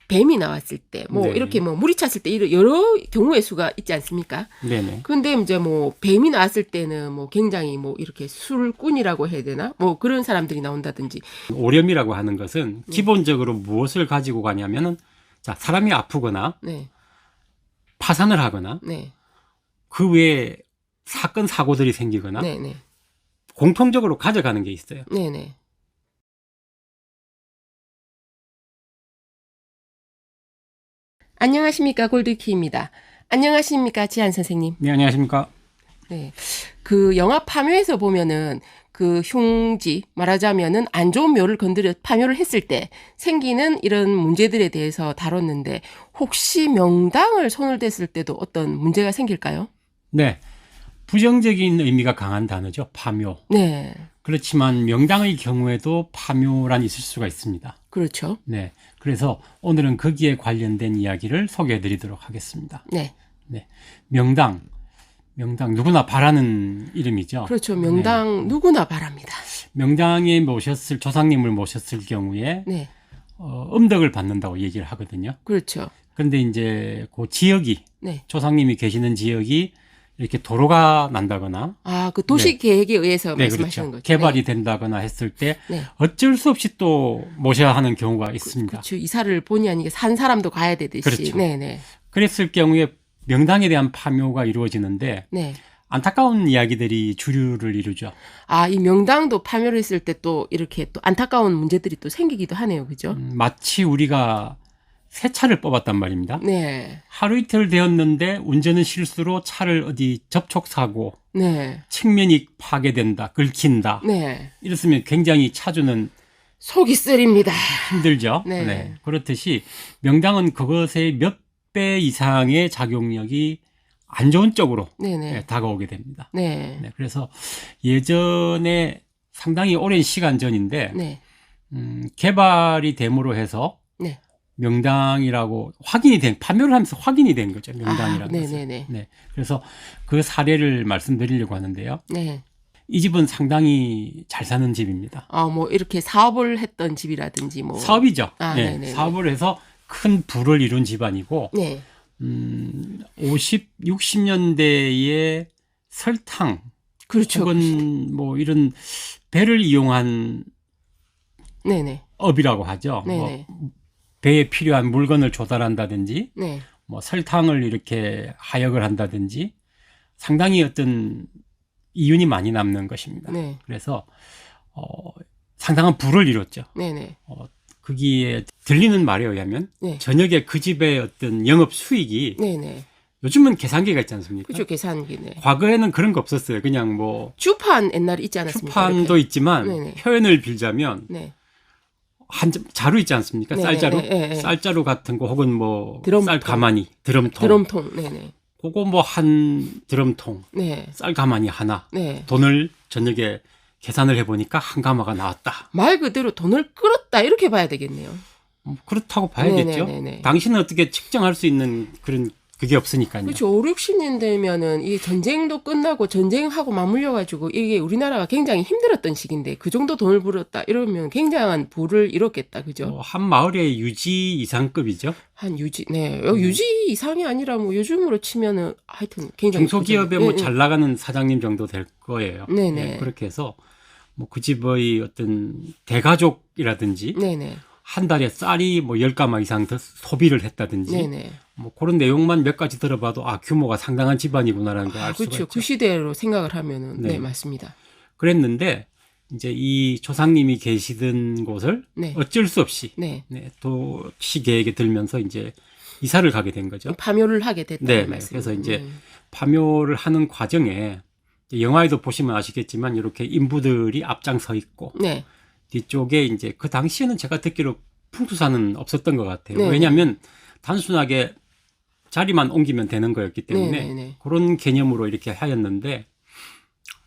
뱀이 나왔을 때, 뭐 네. 이렇게 뭐 물이 찼을 때 이런 여러 경우의 수가 있지 않습니까? 네네. 근데 이제 뭐 뱀이 나왔을 때는 뭐 굉장히 뭐 이렇게 술꾼이라고 해야 되나? 뭐 그런 사람들이 나온다든지. 오렴이라고 하는 것은 기본적으로 무엇을 가지고 가냐면은 자, 사람이 아프거나 네, 파산을 하거나 네, 그 외에 사건 사고들이 생기거나 네, 네, 공통적으로 가져가는 게 있어요. 네, 네. 안녕하십니까, 골드키입니다. 안녕하십니까, 지한 선생님. 네, 안녕하십니까? 네. 그 영화 파묘에서 보면은 그 흉지, 말하자면은 안 좋은 묘를 파묘를 했을 때 생기는 이런 문제들에 대해서 다뤘는데 혹시 명당을 손을 댔을 때도 어떤 문제가 생길까요? 네. 부정적인 의미가 강한 단어죠. 파묘. 네. 그렇지만 명당의 경우에도 파묘란 있을 수가 있습니다. 그렇죠. 네. 그래서 오늘은 거기에 관련된 이야기를 소개해 드리도록 하겠습니다. 네. 네. 명당 누구나 바라는 이름이죠. 그렇죠. 명당 누구나 바랍니다. 명당에 조상님을 모셨을 경우에 네. 음덕을 받는다고 얘기를 하거든요. 그렇죠. 그런데 이제 그 지역이 네. 조상님이 계시는 지역이 이렇게 도로가 난다거나 아, 그 도시 계획에 의해서 네, 말씀하시는 그렇죠. 거죠. 개발이 네. 된다거나 했을 때 네. 어쩔 수 없이 또 모셔야 하는 경우가 있습니다. 그렇죠. 이사를 본의 아니게 산 사람도 가야 되듯이. 그렇죠. 네, 네. 그랬을 경우에 명당에 대한 파묘가 이루어지는데 네. 안타까운 이야기들이 주류를 이루죠. 아, 이 명당도 파묘를 했을 때 또 이렇게 또 안타까운 문제들이 또 생기기도 하네요. 그죠? 마치 우리가 새 차를 뽑았단 말입니다. 네. 하루 이틀 되었는데 운전은 실수로 차를 어디 접촉사고 네. 측면이 파괴된다, 긁힌다. 네. 이랬으면 굉장히 차주는 속이 쓰립니다. 힘들죠. 네. 그렇듯이 명당은 그것의 몇 배 이상의 작용력이 안 좋은 쪽으로 네네. 다가오게 됩니다. 네. 네, 그래서 예전에 상당히 오랜 시간 전인데 네. 개발이 됨으로 해서 네. 명당이라고 파묘를 하면서 확인이 된 거죠. 명당이라는 것은. 네네네. 네, 그래서 그 사례를 말씀드리려고 하는데요. 네. 이 집은 상당히 잘 사는 집입니다. 아, 뭐 이렇게 사업을 했던 집이라든지 뭐. 사업이죠. 아, 네, 네네네. 사업을 해서 큰 부를 이룬 집안이고 네. 50, 60년대에 설탕 그렇죠. 혹은 뭐 이런 배를 이용한 네네. 업이라고 하죠. 네네. 뭐 배에 필요한 물건을 조달한다든지 네. 뭐 설탕을 이렇게 하역을 한다든지 상당히 어떤 이윤이 많이 남는 것입니다. 네. 그래서 상당한 부를 이뤘죠. 네네. 거기에 들리는 말에 의하면 네. 저녁에 그 집의 어떤 영업 수익이 네네. 요즘은 계산기가 있지 않습니까? 그죠. 계산기네. 과거에는 그런 거 없었어요. 그냥 뭐 주판 옛날에 있지 않았습니까? 주판도 이렇게? 있지만 네네. 표현을 빌자면 네. 자루 있지 않습니까? 네네. 쌀자루? 네. 쌀자루 같은 거 혹은 뭐 드럼통. 쌀 가마니, 드럼통. 드럼통. 네네. 그거 뭐 한 드럼통, 네. 쌀 가마니 하나. 네. 돈을 저녁에 계산을 해보니까 한 가마가 나왔다. 말 그대로 돈을 끌었다 이렇게 봐야 되겠네요. 그렇다고 봐야겠죠. 네네네네. 당신은 어떻게 측정할 수 있는 그게 없으니까요. 그렇죠. 5, 60년 되면은 이 전쟁도 끝나고 전쟁하고 맞물려 가지고 이게 우리나라가 굉장히 힘들었던 시기인데 그 정도 돈을 벌었다 이러면 굉장한 부를 이뤘겠다. 그죠? 한 마을의 유지 이상급이죠. 한 유지, 네. 유지 이상이 아니라 뭐 요즘으로 치면은 하여튼 굉장히 중소기업에 부자- 뭐 네, 잘 나가는 사장님 정도 될 거예요. 네네. 네, 그렇게 해서 뭐 그 집의 어떤 대가족이라든지 네네. 한 달에 쌀이 뭐 10가마 이상 더 소비를 했다든지 네네. 뭐 그런 내용만 몇 가지 들어봐도 규모가 상당한 집안이구나라는 걸 알 수가 그렇죠. 있죠. 그 시대로 생각을 하면은 네. 네, 맞습니다. 그랬는데 이제 이 조상님이 계시던 곳을 네. 어쩔 수 없이 네. 도시 계획에 들면서 이제 이사를 가게 된 거죠. 파묘를 하게 됐다는 네, 말씀. 그래서 이제 파묘를 하는 과정에 영화에도 보시면 아시겠지만 이렇게 인부들이 앞장서 있고 네. 뒤쪽에 이제 그 당시에는 제가 듣기로 풍수사는 없었던 것 같아요. 네. 왜냐하면 단순하게 자리만 옮기면 되는 거였기 때문에 네, 네, 네. 그런 개념으로 이렇게 하였는데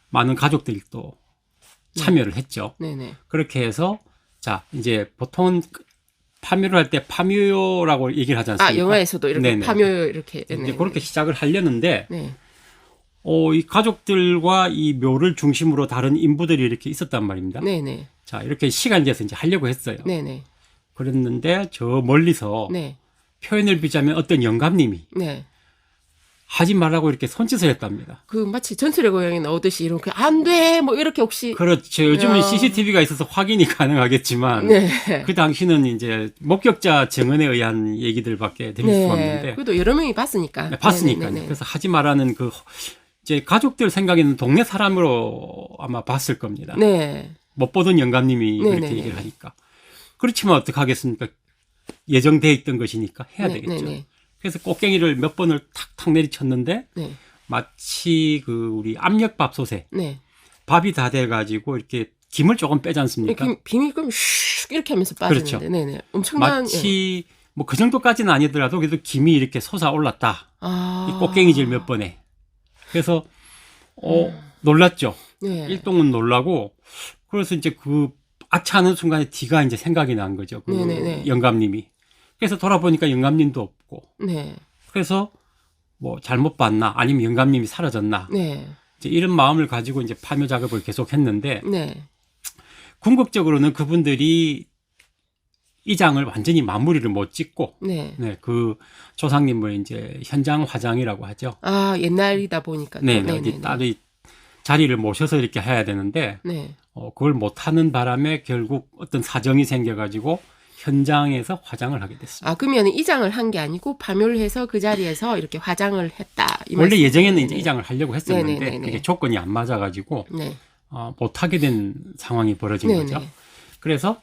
많은 가족들이 또 참여를 했죠. 네네. 그렇게 해서 자 이제 보통은 파묘를 할 때 파묘라고 얘기를 하지 않습니까? 아, 영화에서도 이렇게 네네. 파묘 이렇게. 이제 네네. 그렇게 시작을 하려는데 네. 이 가족들과 이 묘를 중심으로 다른 인부들이 이렇게 있었단 말입니다. 네네. 자 이렇게 시간이 돼서 이제 하려고 했어요. 네네. 그랬는데 저 멀리서 네. 표현을 비자면 어떤 영감님이 네. 하지 말라고 이렇게 손짓을 했답니다. 그 마치 전설의 고향에 나오듯이 이렇게 안 돼! 뭐 이렇게 혹시. 그렇죠. 요즘은 야. CCTV가 있어서 확인이 가능하겠지만 네. 그 당시는 이제 목격자 증언에 의한 얘기들밖에 드릴 수가 없는데 그래도 여러 명이 봤으니까. 네, 봤으니까요. 네네네네. 그래서 하지 말라는 그 이제 가족들 생각에는 동네 사람으로 아마 봤을 겁니다. 네. 못 보던 영감님이 네네네. 그렇게 얘기를 하니까. 그렇지만 어떡하겠습니까? 예정돼 있던 것이니까 해야 되겠죠. 네네. 그래서 꽃갱이를 몇 번을 탁탁 내리쳤는데 네. 마치 그 우리 압력밥솥에 네. 밥이 다 돼가지고 이렇게 김을 조금 빼지 않습니까? 비밀 그럼 슉 이렇게 하면서 빠지는데. 그렇죠. 네네. 엄청난. 마치 뭐 그 정도까지는 아니더라도 그래도 김이 이렇게 솟아올랐다. 아. 이 꽃갱이질 몇 번에. 그래서 놀랐죠. 네. 일동은 놀라고 그래서 이제 그 아차하는 순간에 뒤가 이제 생각이 난 거죠. 그 네네네. 영감님이. 그래서 돌아보니까 영감님도 없고. 네. 그래서 뭐 잘못 봤나 아니면 영감님이 사라졌나. 네. 이제 이런 마음을 가지고 이제 파묘 작업을 계속 했는데 네. 궁극적으로는 그분들이 이 장을 완전히 마무리를 못 짓고 네. 네, 그 조상님을 이제 현장 화장이라고 하죠. 아, 옛날이다 보니까. 네, 네네네. 어디 따로 자리를 모셔서 이렇게 해야 되는데 네. 그걸 못하는 바람에 결국 어떤 사정이 생겨가지고 현장에서 화장을 하게 됐습니다. 아, 그러면 이장을 한 게 아니고 파묘를 해서 그 자리에서 이렇게 화장을 했다. 이 원래 말씀. 예정에는 네네. 이제 이장을 하려고 했었는데 네네네네. 그게 조건이 안 맞아가지고 네. 못하게 된 상황이 벌어진 네네. 거죠. 그래서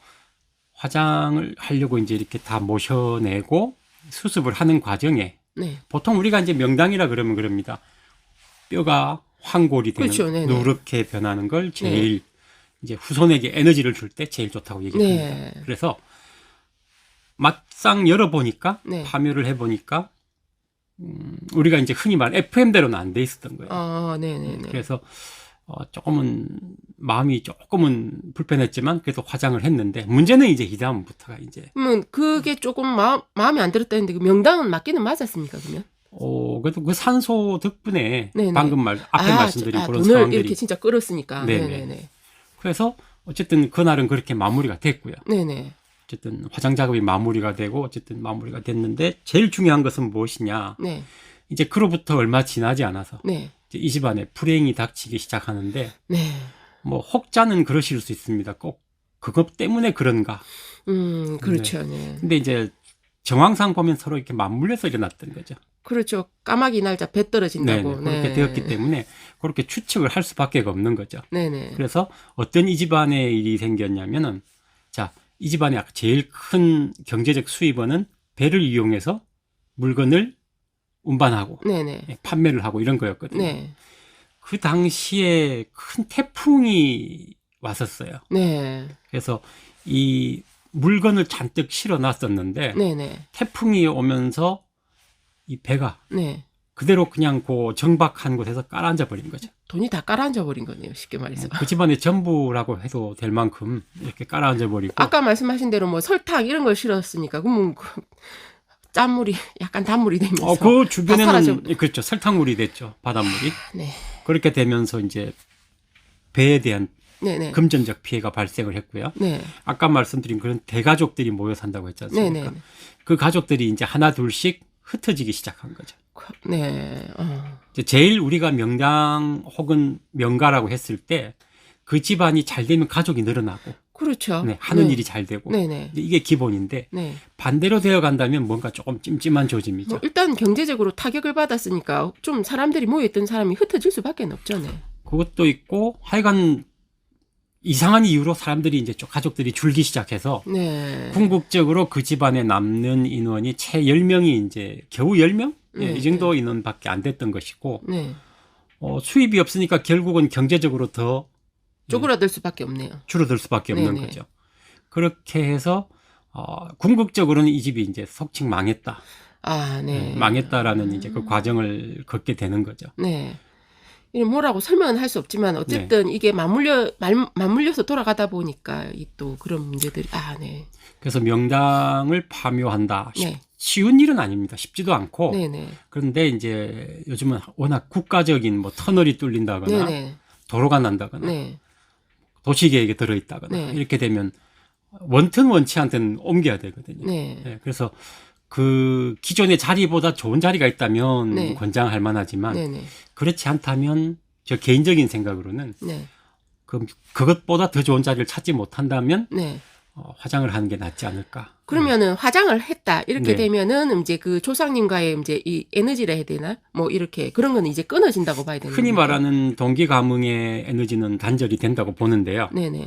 화장을 하려고 이제 이렇게 다 모셔내고 수습을 하는 과정에 네. 보통 우리가 이제 명당이라 그러면 그럽니다. 뼈가 황골이 되는 그렇죠. 네네. 누렇게 변하는 걸 제일 이제 후손에게 에너지를 줄 때 제일 좋다고 얘기합니다. 네. 그래서 막상 열어보니까 네. 파묘를 해보니까 우리가 이제 흔히 말 FM대로는 안 돼 있었던 거예요. 아, 네네네. 그래서 조금은 마음이 조금은 불편했지만 그래도 화장을 했는데 문제는 이제 이 다음부터가 이제 그러면 그게 조금 마음에 안 들었다는데 그 명당은 맞기는 맞았습니까, 그러면? 그래도 그 산소 덕분에 네네. 방금 앞에 말씀드린 그런 돈을 상황들이 이렇게 진짜 끌었으니까. 네네. 네네네. 그래서 어쨌든 그날은 그렇게 마무리가 됐고요. 네네. 어쨌든 화장 작업이 마무리가 되고 어쨌든 마무리가 됐는데 제일 중요한 것은 무엇이냐? 네. 이제 그로부터 얼마 지나지 않아서 네. 이제 이 집안에 불행이 닥치기 시작하는데 네. 뭐 혹자는 그러실 수 있습니다. 꼭 그것 때문에 그런가? 그렇죠. 네. 근데 이제 정황상 보면 서로 이렇게 맞물려서 일어났던 거죠. 그렇죠. 까마귀 날짜 배 떨어진다고. 그렇게 되었기 때문에 그렇게 추측을 할 수밖에 없는 거죠. 네네. 그래서 어떤 이 집안에 일이 생겼냐면은 자, 이 집안의 제일 큰 경제적 수입원은 배를 이용해서 물건을 운반하고 네네. 판매를 하고 이런 거였거든요. 네. 그 당시에 큰 태풍이 왔었어요. 네. 그래서 이 물건을 잔뜩 실어 놨었는데 네네. 태풍이 오면서 이 배가 네. 그대로 그냥 그 정박한 곳에서 깔아앉아 버린 거죠. 돈이 다 깔아앉아 버린 거네요. 쉽게 말해서. 그 집안의 전부라고 해도 될 만큼 이렇게 깔아앉아 버리고. 아까 말씀하신 대로 뭐 설탕 이런 걸 실었으니까 그러면 그 짠물이 약간 단물이 되면서 그 다 주변에는 사라져- 그렇죠. 설탕물이 됐죠. 바닷물이. 네. 그렇게 되면서 이제 배에 대한 네네. 금전적 피해가 발생을 했고요. 네. 아까 말씀드린 그런 대가족들이 모여 산다고 했지 않습니까? 네네. 그 가족들이 이제 하나 둘씩 흩어지기 시작한 거죠. 네. 이제 제일 우리가 명당 혹은 명가라고 했을 때 그 집안이 잘 되면 가족이 늘어나고 그렇죠. 네, 하는 네. 일이 잘 되고 네네. 이게 기본인데 네. 반대로 되어 간다면 뭔가 조금 찜찜한 조짐이죠. 뭐 일단 경제적으로 타격을 받았으니까 좀 사람들이 모여있던 사람이 흩어질 수밖에 없죠. 네. 그것도 있고 하여간 이상한 이유로 사람들이 이제 가족들이 줄기 시작해서 네. 궁극적으로 그 집안에 남는 인원이 채 10명이 이제 겨우 10명? 예, 이 정도 인원밖에 안 됐던 것이고 네. 수입이 없으니까 결국은 경제적으로 더 쪼그라들 수밖에 없네요. 줄어들 수밖에 없는 네네. 거죠. 그렇게 해서 궁극적으로는 이 집이 이제 속칭 망했다. 아, 네. 망했다라는 이제 그 과정을 걷게 되는 거죠. 네. 이 뭐라고 설명은 할 수 없지만 어쨌든 이게 맞물려서 돌아가다 보니까 이 또 그런 문제들이 네. 그래서 명당을 파묘한다. 네. 쉬운 일은 아닙니다. 쉽지도 않고. 네네. 그런데 이제 요즘은 워낙 국가적인 뭐 터널이 뚫린다거나 네네. 도로가 난다거나 네. 도시계획에 들어있다거나 네. 이렇게 되면 원튼 원치 않든 옮겨야 되거든요. 네. 예, 그래서 그 기존의 자리보다 좋은 자리가 있다면 네. 권장할 만하지만 네네. 그렇지 않다면 저 개인적인 생각으로는 네. 그것보다 더 좋은 자리를 찾지 못한다면 네. 화장을 하는 게 낫지 않을까. 그러면은 화장을 했다 이렇게 네. 되면은 이제 그 조상님과의 이제 이 에너지라 해야 되나 뭐 이렇게 그런 거는 이제 끊어진다고 봐야 되는 흔히 겁니까? 말하는 동기 가뭉의 에너지는 단절이 된다고 보는데요. 네네.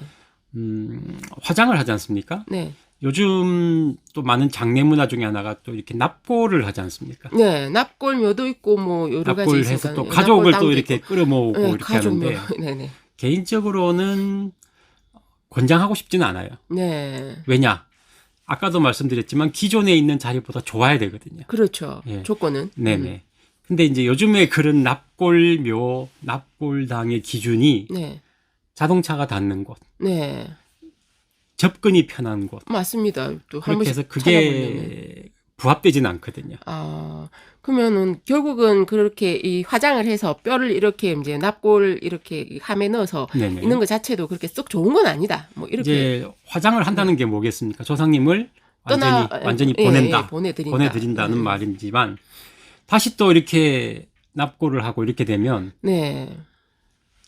화장을 하지 않습니까? 네. 요즘 또 많은 장례 문화 중에 하나가 또 이렇게 납골을 하지 않습니까? 네. 납골묘도 있고 뭐 여러 가지 납골을 있으니까 해서 또 가족을 또 납골당도 이렇게 있고. 끌어모으고 네, 이렇게 가족묘. 하는데 네네. 개인적으로는 권장하고 싶지는 않아요. 네. 왜냐? 아까도 말씀드렸지만 기존에 있는 자리보다 좋아야 되거든요. 그렇죠. 예. 조건은. 네네. 근데 이제 요즘에 그런 납골묘, 납골당의 기준이 네. 자동차가 닿는 곳, 네. 접근이 편한 곳. 맞습니다. 또 한 그렇게 번씩 해서 찾아보려면. 그게 부합되지는 않거든요. 아, 그러면은 결국은 그렇게 이 화장을 해서 뼈를 이렇게 이제 납골 이렇게 함에 넣어서 네네. 있는 것 자체도 그렇게 썩 좋은 건 아니다. 뭐 이렇게 이제 화장을 한다는 게 뭐겠습니까? 조상님을 완전히 예, 보낸다. 예, 보내드린다. 보내드린다는 말이지만 다시 또 이렇게 납골을 하고 이렇게 되면 네.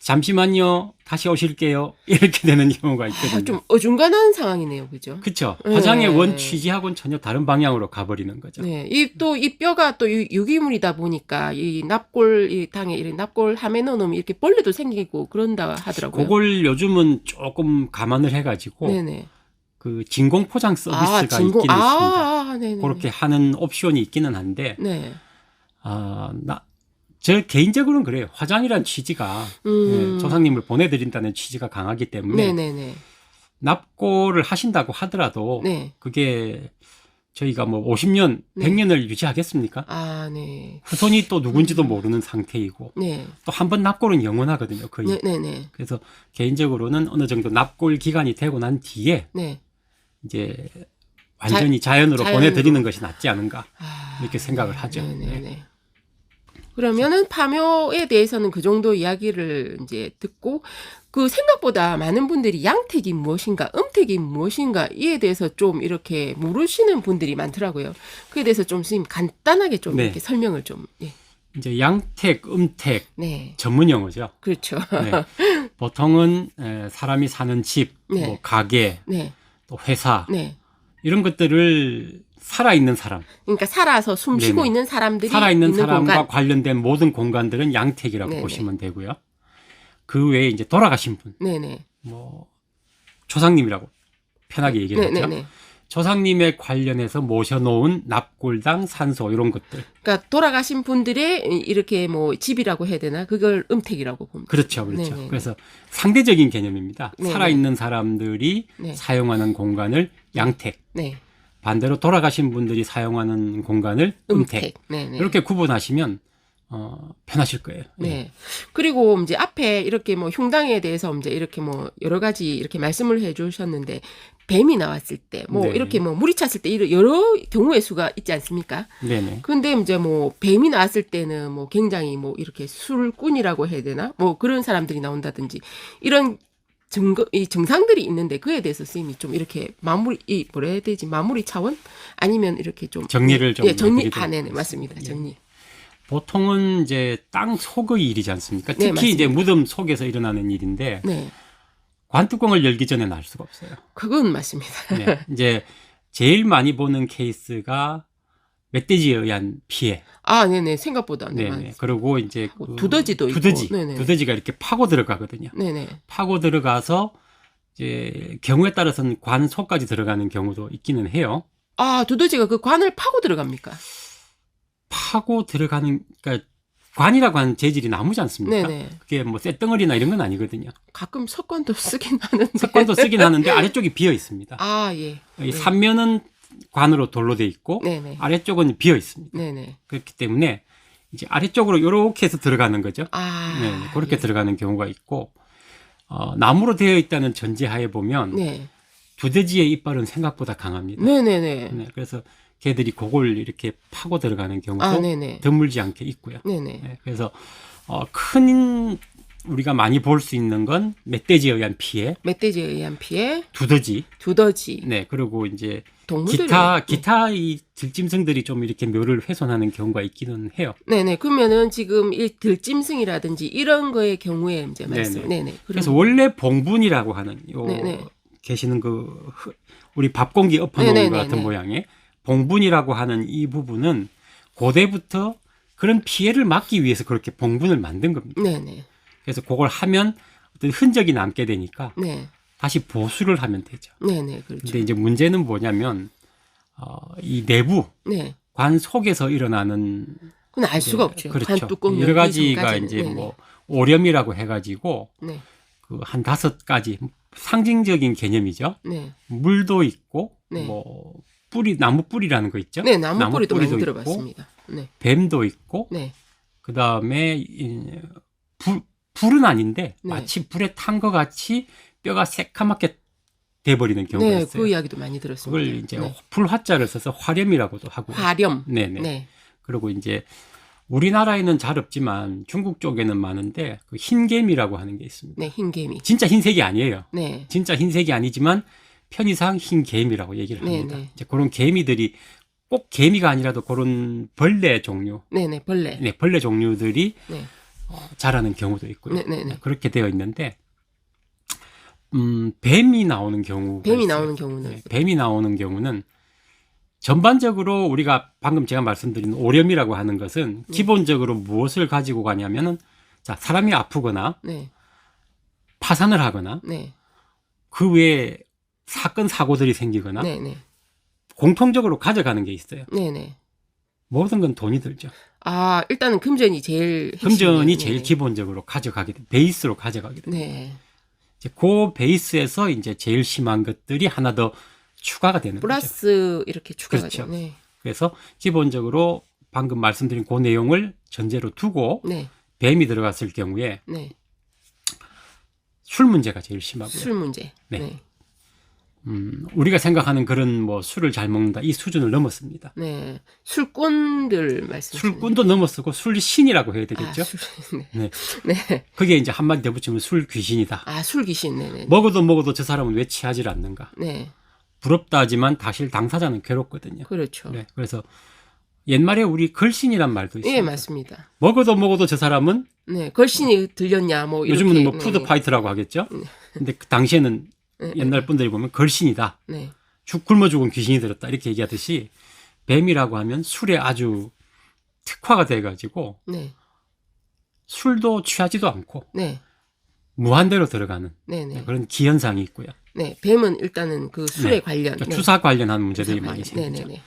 잠시만요. 다시 오실게요. 이렇게 되는 경우가 아, 있거든요. 좀 어중간한 상황이네요. 그죠? 그렇죠. 네. 화장의 원 취지하고는 전혀 다른 방향으로 가버리는 거죠. 네. 이 뼈가 또 유기물이다 보니까 이 납골, 이 당에 이 납골 함에 넣어놓으면 이렇게 벌레도 생기고 그런다 하더라고요. 그걸 요즘은 조금 감안을 해가지고 네네. 그 진공 포장 서비스가 있기는 있습니다. 네네. 그렇게 하는 옵션이 있기는 한데, 네. 저 개인적으로는 그래요. 화장이란 취지가 조상님을 보내드린다는 취지가 강하기 때문에 네네네. 납골을 하신다고 하더라도 네. 그게 저희가 뭐 50년, 네. 100년을 유지하겠습니까? 아, 네. 후손이 또 누군지도 모르는 상태이고 네. 또 한 번 납골은 영원하거든요. 거의. 네네네. 그래서 개인적으로는 어느 정도 납골 기간이 되고 난 뒤에 네. 이제 완전히 자연으로 보내드리는 것이 낫지 않은가 이렇게 생각을 하죠. 네네네. 네. 그러면은 파묘에 대해서는 그 정도 이야기를 이제 듣고 그 생각보다 많은 분들이 양택이 무엇인가, 음택이 무엇인가 이에 대해서 좀 이렇게 모르시는 분들이 많더라고요. 그에 대해서 좀 선생님 간단하게 좀 네. 이렇게 설명을 좀. 예. 이제 양택, 음택 네. 전문 용어죠. 그렇죠. 네. 보통은 사람이 사는 집, 네. 뭐 가게, 네. 또 회사 네. 이런 것들을 살아있는 사람, 그러니까 살아서 숨 쉬고 네네. 있는 사람들이 살아있는 있는 사람과 공간. 관련된 모든 공간들은 양택이라고 네네. 보시면 되고요. 그 외에 이제 돌아가신 분, 네네. 뭐 조상님이라고 편하게 얘기를 하죠. 네네네. 조상님에 관련해서 모셔놓은 납골당, 산소 이런 것들. 그러니까 돌아가신 분들의 이렇게 뭐 집이라고 해야 되나? 그걸 음택이라고 봅니다. 그렇죠, 그렇죠. 네네네. 그래서 상대적인 개념입니다. 네네. 살아있는 사람들이 네. 사용하는 공간을 양택, 네. 반대로 돌아가신 분들이 사용하는 공간을 음택. 네네. 이렇게 구분하시면 편하실 거예요. 네. 그리고 이제 앞에 이렇게 뭐 흉당에 대해서 이제 이렇게 뭐 여러 가지 이렇게 말씀을 해 주셨는데 뱀이 나왔을 때 뭐 네. 이렇게 뭐 물이 찼을 때 이런 여러 경우의 수가 있지 않습니까? 네네. 근데 이제 뭐 뱀이 나왔을 때는 뭐 굉장히 뭐 이렇게 술꾼이라고 해야 되나? 뭐 그런 사람들이 나온다든지 이런 이 증상들이 있는데 그에 대해서 선생님이 좀 이렇게 뭐라 해야 되지? 마무리 차원? 아니면 이렇게 좀 정리를 좀 예, 정리. 해드리도록 네네. 하겠습니다. 맞습니다. 예. 정리. 보통은 이제 땅 속의 일이지 않습니까? 네, 특히 이제 맞습니다. 무덤 속에서 일어나는 일인데 네. 관뚜껑을 열기 전에 날 수가 없어요. 그건 맞습니다. 네. 이제 제일 많이 보는 케이스가 멧돼지에 의한 피해. 아, 네네. 생각보다. 네, 네네. 그리고 이제 뭐 두더지도 있고. 네네. 두더지가 이렇게 파고 들어가거든요. 네네. 파고 들어가서 이제 경우에 따라서는 관 속까지 들어가는 경우도 있기는 해요. 아, 두더지가 그 관을 파고 들어갑니까? 파고 들어가는, 그러니까 관이라고 하는 재질이 나무지 않습니까? 네네. 그게 뭐 쇳덩어리나 이런 건 아니거든요. 가끔 석관도 쓰긴 하는데. 석관도 쓰긴 하는데 아래쪽이 비어 있습니다. 아, 예. 이 삼면은 관으로 돌로 돼 있고 네네. 아래쪽은 비어 있습니다. 네네. 그렇기 때문에 이제 아래쪽으로 이렇게 해서 들어가는 거죠. 아. 네, 그렇게 예. 들어가는 경우가 있고 나무로 되어 있다는 전제하에 보면 네. 두더지의 이빨은 생각보다 강합니다. 네네네. 네, 그래서 걔들이 그걸 이렇게 파고 들어가는 경우도 아, 네네. 드물지 않게 있고요. 네네. 네, 그래서 큰 우리가 많이 볼 수 있는 건 멧돼지에 의한 피해, 멧돼지에 의한 피해, 두더지, 두더지, 네, 그리고 이제 동물들이 기타 이 들짐승들이 좀 이렇게 묘를 훼손하는 경우가 있기는 해요. 네네. 그러면은 지금 이 들짐승이라든지 이런 거의 경우에 이제 말씀. 네네. 그래서 원래 봉분이라고 하는 요 네네. 계시는 우리 밥 공기 엎어놓은 네네네네. 것 같은 모양의 봉분이라고 하는 이 부분은 고대부터 그런 피해를 막기 위해서 그렇게 봉분을 만든 겁니다. 네네. 그래서 그걸 하면 어떤 흔적이 남게 되니까 네. 다시 보수를 하면 되죠. 네네. 그렇죠. 근데 이제 문제는 뭐냐면 이 내부 네. 관 속에서 일어나는 그건 알 수가 없죠. 그렇죠. 관 뚜껑 여러 가지가 열기까지는. 이제 네네. 뭐 오렴이라고 해가지고 네. 그 한 5가지 상징적인 개념이죠. 네. 물도 있고 네. 뭐 뿌리 나무 뿌리라는 거 있죠. 네. 나무 뿌리도 많이 있고, 들어봤습니다. 네. 뱀도 있고 네. 그 다음에 불은 아닌데 네. 마치 불에 탄 것 같이 뼈가 새카맣게 돼버리는 경우가 네. 있어요. 그 이야기도 많이 들었습니다. 그걸 이제 네. 불화자를 써서 화렴이라고도 하고. 화렴. 네네. 네. 그리고 이제 우리나라에는 잘 없지만 중국 쪽에는 많은데 그 흰개미라고 하는 게 있습니다. 네. 흰개미. 진짜 흰색이 아니에요. 네. 진짜 흰색이 아니지만 편의상 흰개미라고 얘기를 합니다. 네네. 이제 그런 개미들이 꼭 개미가 아니라도 그런 벌레 종류, 네네. 벌레. 네, 벌레 종류들이 네. 자라는 경우도 있고요. 네네네. 그렇게 되어 있는데, 뱀이 나오는 경우가 뱀이 있어요. 나오는 경우는 네, 뱀이 나오는 경우는 전반적으로 우리가 방금 제가 말씀드린 오렴이라고 하는 것은 기본적으로 무엇을 가지고 가냐면은 자, 사람이 아프거나 네. 파산을 하거나 네. 그 외에 사건 사고들이 생기거나 네네. 공통적으로 가져가는 게 있어요. 네네. 모든 건 돈이 들죠. 아, 일단은 금전이 제일 금전이 핵심이네요. 제일 네네. 기본적으로 가져가게 돼, 베이스로 가져가게 돼요. 네. 이제 그 베이스에서 이제 제일 심한 것들이 하나 더 추가가 되는 거죠. 플러스 이렇게 추가가 그렇죠. 돼요. 네. 그래서 기본적으로 방금 말씀드린 그 내용을 전제로 두고 네. 뱀이 들어갔을 경우에 네. 술 문제가 제일 심하고요. 술 문제. 네. 네. 우리가 생각하는 그런 뭐 술을 잘 먹는다 이 수준을 넘었습니다. 네. 술꾼들 말씀. 술꾼도 넘었고 술신이라고 해야 되겠죠. 아, 술. 네. 네. 네. 그게 이제 한마디 더 붙이면 술 귀신이다. 아, 술 귀신. 네네. 먹어도 저 사람은 왜 취하지 않는가. 네. 부럽다 하지만 사실 당사자는 괴롭거든요. 그렇죠. 네. 그래서 옛말에 우리 걸신이란 말도 있습니다. 예, 맞습니다. 먹어도 저 사람은 네. 걸신이 들렸냐 뭐 이렇게. 요즘은 뭐 네. 푸드 파이터라고 하겠죠. 근데 그 당시에는 네. 옛날 분들이 보면 걸신이다. 네. 굶어 죽은 귀신이 들었다. 이렇게 얘기하듯이 뱀이라고 하면 술에 아주 특화가 돼가지고 네. 술도 취하지도 않고 네. 무한대로 들어가는 네네. 그런 기현상이 있고요. 네. 뱀은 일단은 그 술에 네. 관련. 그러니까 네. 주사 관련한 문제들이 주사 많이 관련. 생기죠. 네네네.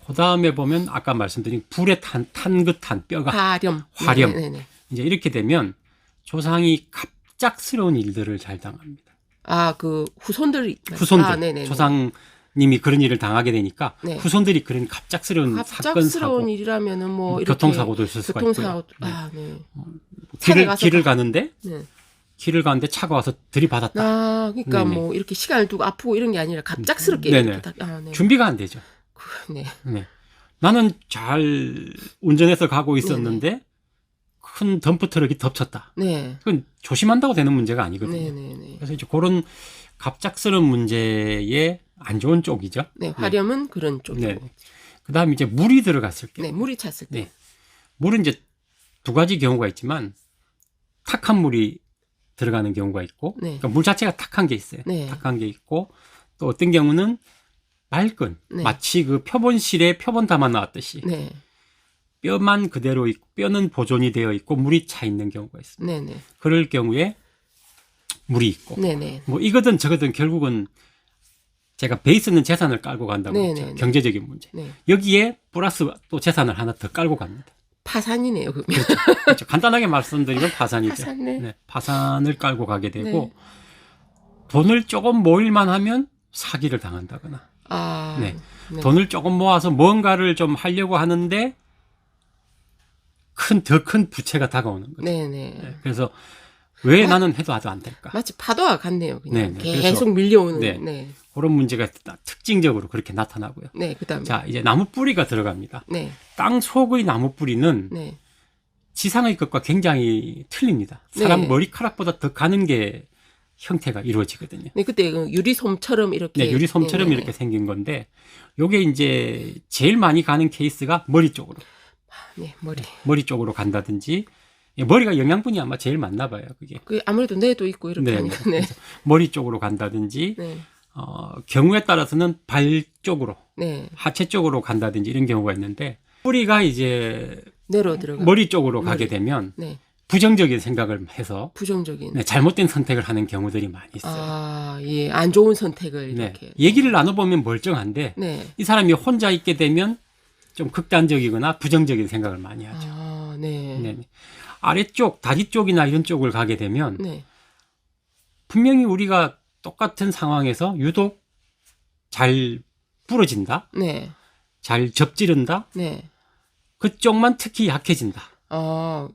그 다음에 보면 아까 말씀드린 불에 탄 듯한 뼈가 화렴. 화렴. 네네네. 이제 이렇게 되면 조상이 갑작스러운 일들을 잘 당합니다. 아, 그 후손들이. 후손들, 아, 네네네. 조상님이 그런 일을 당하게 되니까 네. 후손들이 그런 갑작스러운 사건, 갑작스러운 사고, 일이라면은 뭐 이렇게 교통사고도 있을 수가 교통사고. 있고요. 아, 네. 산에 가서 길을 가는데 네. 차가 와서 들이받았다. 아, 그러니까 네네. 뭐 이렇게 시간을 두고 아프고 이런 게 아니라 갑작스럽게 네네. 이렇게 아, 네. 준비가 안 되죠. 네. 네. 나는 잘 운전해서 가고 있었는데 큰 덤프 트럭이 덮쳤다. 네. 그건 조심한다고 되는 문제가 아니거든요. 네네네. 그래서 이제 그런 갑작스러운 문제의 안 좋은 쪽이죠. 네, 화렴은 그런 쪽이고. 네. 그다음에 이제 물이 들어갔을 때. 네, 물이 찼을 때. 네. 물은 이제 두 가지 경우가 있지만 탁한 물이 들어가는 경우가 있고, 네. 그러니까 물 자체가 탁한 게 있어요. 네. 탁한 게 있고, 또 어떤 경우는 맑은, 네. 마치 그 표본실에 표본 담아 놨듯이 네. 뼈만 그대로 있고 뼈는 보존이 되어 있고 물이 차 있는 경우가 있습니다. 네네. 그럴 경우에 물이 있고, 네네. 뭐 이거든 저거든 결국은 제가 베이스는 재산을 깔고 간다고 네네네. 했죠. 경제적인 문제. 네. 여기에 플러스 또 재산을 하나 더 깔고 갑니다. 파산이네요, 그러면. 그렇죠. 간단하게 말씀드리면 파산이죠. 파산, 네. 네, 파산을 깔고 가게 되고 네. 돈을 조금 모일만 하면 사기를 당한다거나 아. 네. 네. 돈을 조금 모아서 뭔가를 좀 하려고 하는데 더 큰 부채가 다가오는 거죠. 네네. 네, 그래서 왜 나는 해도 안 될까? 마치 파도와 같네요, 그냥. 네네. 계속 그래서, 밀려오는. 네. 네. 그런 문제가 특징적으로 그렇게 나타나고요. 네, 그 다음에. 자, 이제 나무 뿌리가 들어갑니다. 네. 땅 속의 나무 뿌리는 네. 지상의 것과 굉장히 틀립니다. 사람 네. 머리카락보다 더 가는 게 형태가 이루어지거든요. 네, 그때 그 유리솜처럼 이렇게. 네, 유리솜처럼 네네네. 이렇게 생긴 건데 요게 이제 제일 많이 가는 케이스가 머리 쪽으로. 네, 머리. 머리 쪽으로 간다든지 머리가 영양분이 아마 제일 많나 봐요. 그게. 그 아무래도 뇌도 있고 이렇게 네, 하니까. 네. 그래서 머리 쪽으로 간다든지 네. 경우에 따라서는 발 쪽으로 네. 하체 쪽으로 간다든지 이런 경우가 있는데 뿌리가 이제 뇌로 들어가. 머리 쪽으로 가게 머리. 되면 네. 부정적인 생각을 해서 부정적인. 네, 잘못된 선택을 하는 경우들이 많이 있어요. 아, 예. 안 좋은 선택을 네. 이렇게. 얘기를 나눠보면 멀쩡한데 네. 이 사람이 혼자 있게 되면 좀 극단적이거나 부정적인 생각을 많이 하죠. 아, 네. 네. 아래쪽, 다리 쪽이나 이런 쪽을 가게 되면 네. 분명히 우리가 똑같은 상황에서 유독 잘 부러진다, 네. 잘 접지른다, 네. 그쪽만 특히 약해진다.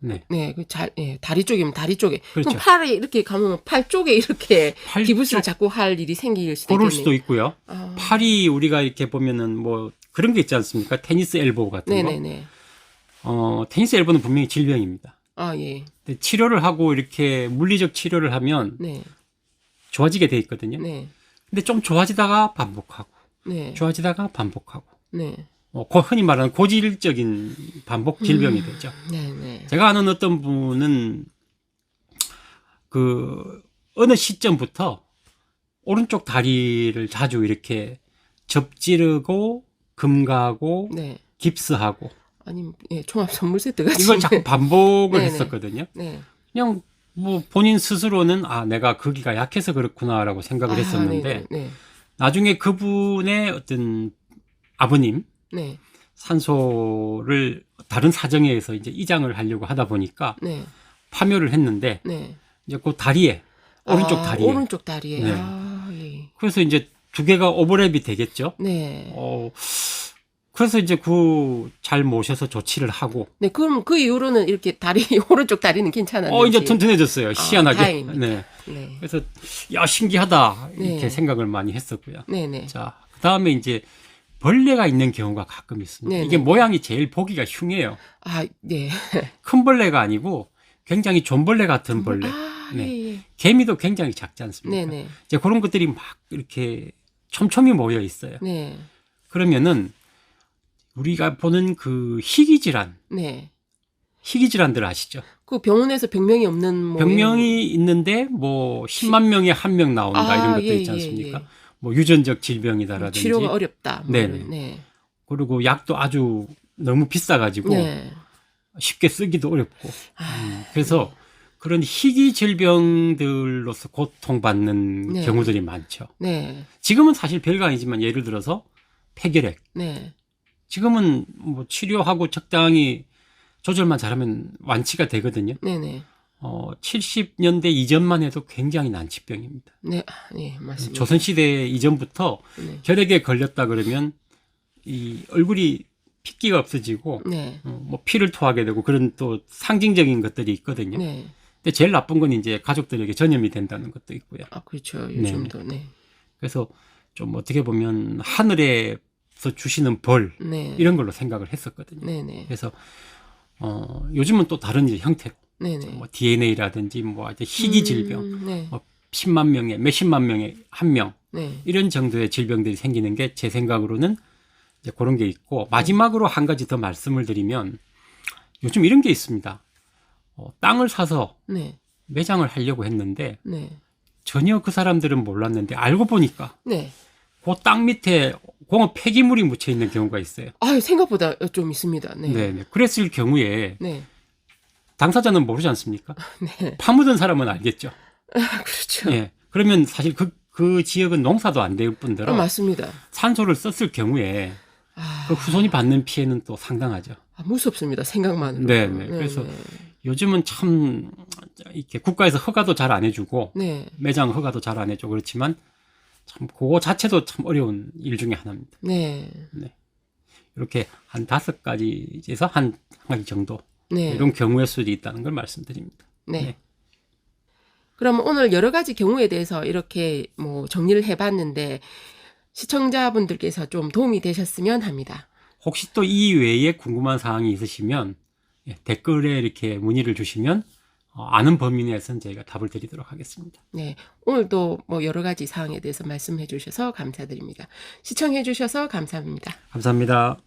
네. 네. 예, 다리 쪽이면 다리 쪽에. 그렇죠. 그럼 팔에 이렇게 감으면 팔 쪽에 이렇게 팔 기부스를 쪽 자꾸 할 일이 생길 수도 그럴 있겠네요. 수도 있고요. 아. 팔이 우리가 이렇게 보면은 뭐 그런 게 있지 않습니까? 테니스 엘보우 같은 거. 네네네. 테니스 엘보는 분명히 질병입니다. 아, 예. 근데 치료를 하고 이렇게 물리적 치료를 하면 네. 좋아지게 돼 있거든요. 네. 근데 좀 좋아지다가 반복하고, 네. 좋아지다가 반복하고, 네. 흔히 말하는 고질적인 반복 질병이 되죠. 네네. 제가 아는 어떤 분은 어느 시점부터 오른쪽 다리를 자주 이렇게 접지르고 금가고 네. 깁스하고 아니면 예, 종합 선물 세트 같이. 이걸 자꾸 반복을 네네. 했었거든요. 네. 그냥 뭐 본인 스스로는 내가 거기가 약해서 그렇구나라고 생각을 했었는데 네네. 네. 나중에 그분의 어떤 아버님 네. 산소를 다른 사정에 의해서 이제 이장을 하려고 하다 보니까 네. 파묘를 했는데 네. 이제 그 다리에 오른쪽 다리에 오른쪽 다리에. 네. 예. 그래서 이제 두 개가 오버랩이 되겠죠. 네. 그래서 이제 잘 모셔서 조치를 하고 네, 그럼 그 이후로는 이렇게 다리 오른쪽 다리는 괜찮았는지. 이제 튼튼해졌어요. 희한하게. 다행입니다. 네. 네. 그래서 야 신기하다 이렇게 네. 생각을 많이 했었고요. 네네. 자, 그다음에 이제 벌레가 있는 경우가 가끔 있습니다. 네네. 이게 모양이 제일 보기가 흉해요. 아, 네. 큰 벌레가 아니고 굉장히 존벌레 같은 벌레. 아, 네. 예, 예. 개미도 굉장히 작지 않습니까? 네네. 이제 그런 것들이 막 이렇게 촘촘히 모여 있어요. 네. 그러면은 우리가 보는 그 희귀질환, 네. 희귀질환들 아시죠? 그 병원에서 병명이 없는 뭐 병명이 있는데 뭐 10만 명에 한 명 나온다 이런 것도 예, 있지 예, 않습니까? 예. 뭐 유전적 질병이다라든지 치료가 어렵다. 뭐 네네. 이런, 네. 그리고 약도 아주 너무 비싸가지고 네. 쉽게 쓰기도 어렵고 그래서 그런 희귀 질병들로서 고통받는 네. 경우들이 많죠. 네. 지금은 사실 별거 아니지만 예를 들어서 폐결핵 네. 지금은 뭐 치료하고 적당히 조절만 잘하면 완치가 되거든요. 네네. 70년대 이전만 해도 굉장히 난치병입니다. 네. 네, 맞습니다. 조선시대 이전부터 네. 결핵에 걸렸다 그러면 이 얼굴이 핏기가 없어지고 네. 뭐 피를 토하게 되고 그런 또 상징적인 것들이 있거든요. 네. 근데 제일 나쁜 건 이제 가족들에게 전염이 된다는 것도 있고요. 아, 그렇죠. 요즘도. 네. 그래서 좀 어떻게 보면 하늘에서 주시는 벌 네. 이런 걸로 생각을 했었거든요. 네네. 그래서 요즘은 또 다른 이제 형태로 네네. 뭐 DNA라든지 뭐 이제 희귀 질병, 네. 뭐 10만 명에 몇십만 명에 한 명 네. 이런 정도의 질병들이 생기는 게 제 생각으로는 이제 그런 게 있고 마지막으로 한 가지 더 말씀을 드리면 요즘 이런 게 있습니다. 땅을 사서 네. 매장을 하려고 했는데 네. 전혀 그 사람들은 몰랐는데 알고 보니까 네. 그 땅 밑에 공업 폐기물이 묻혀 있는 경우가 있어요. 아, 생각보다 좀 있습니다. 네. 네. 그랬을 경우에 네. 당사자는 모르지 않습니까? 네. 파묻은 사람은 알겠죠. 아, 그렇죠. 예. 그러면 사실 그 지역은 농사도 안 될 뿐더러 맞습니다. 산소를 썼을 경우에 그 후손이 받는 피해는 또 상당하죠. 무섭습니다. 생각만으로. 네, 네. 그래서 요즘은 참 이렇게 국가에서 허가도 잘 안 해주고 네. 매장 허가도 잘 안 해주고 그렇지만 참 그거 자체도 참 어려운 일 중에 하나입니다. 네. 네. 이렇게 한 5가지에서 한 가지 정도 네. 이런 경우의 수도 있다는 걸 말씀드립니다. 네. 네. 그럼 오늘 여러 가지 경우에 대해서 이렇게 뭐 정리를 해봤는데 시청자분들께서 좀 도움이 되셨으면 합니다. 혹시 또 이 외에 궁금한 사항이 있으시면 예, 댓글에 이렇게 문의를 주시면 아는 범위 내에서는 저희가 답을 드리도록 하겠습니다. 네, 오늘도 뭐 여러 가지 사항에 대해서 말씀해 주셔서 감사드립니다. 시청해 주셔서 감사합니다. 감사합니다.